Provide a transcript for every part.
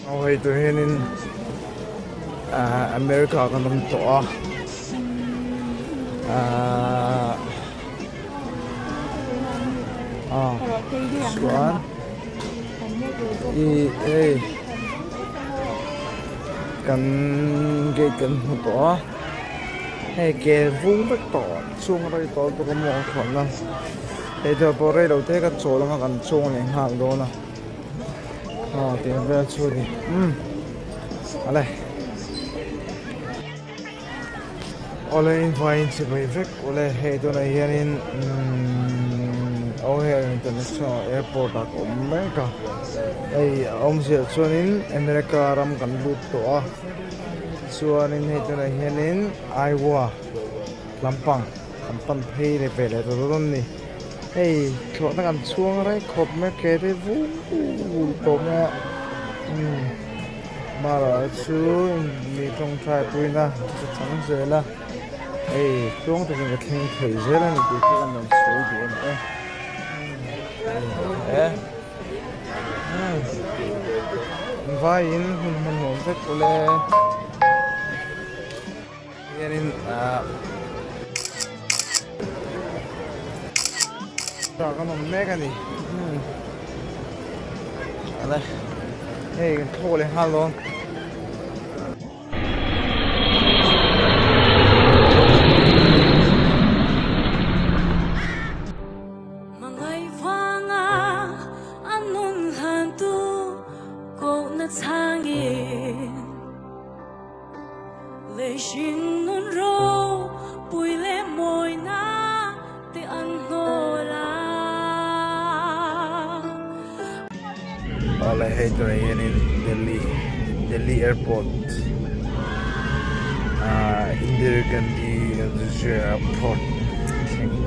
Ôi tôi hiện America kan dum to Suan I kan ge kan to hay ke vung bek to chung rai to to ko mo khon na he to po rai lo te ka chol nga kan chung le hal do na ti ve chu di ale ole invite se bai vek ole he to na hianin O'Hare International Airport ak Omega ay omsia chuanin America ram kan lut to a chuanin he to na hianin Iowa lampang phei le pele to don ni hey thlo na kan chuang rai khop me ke te vu to me mara chu mi tong thai puina chang se la hey chuang to cái thing thei zela ni ti kan nan so di en vai in hun hon vek ole yanin ta kan mega ni ala hey kan thole halon lệ xin non rô bùi lệ môi na te ăn ngô la ole hey to in Delhi airport Indira Gandhi airport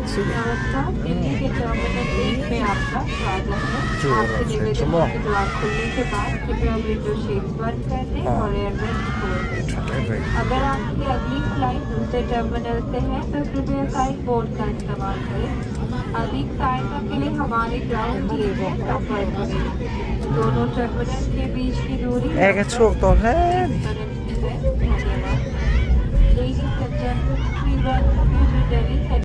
Delhi के टर्मिनल 1 में आपका स्वागत है। आपके निवेदन के द्वार खुलने के बाद कृपया विंडो शेड्स बंद कर दें और एयरवेंट खोल दें। अगर आपकी अगली फ्लाइट दूसरे टर्मिनल से है तो कृपया साइन बोर्ड का इस्तेमाल करें। अधिक सहायता के लिए हमारे ग्राउंड दिए गए नंबर पर दोनों टर्मिनल के बीच की दूरी धन्यवाद। Ladies and gentlemen, we welcome you to Delhi.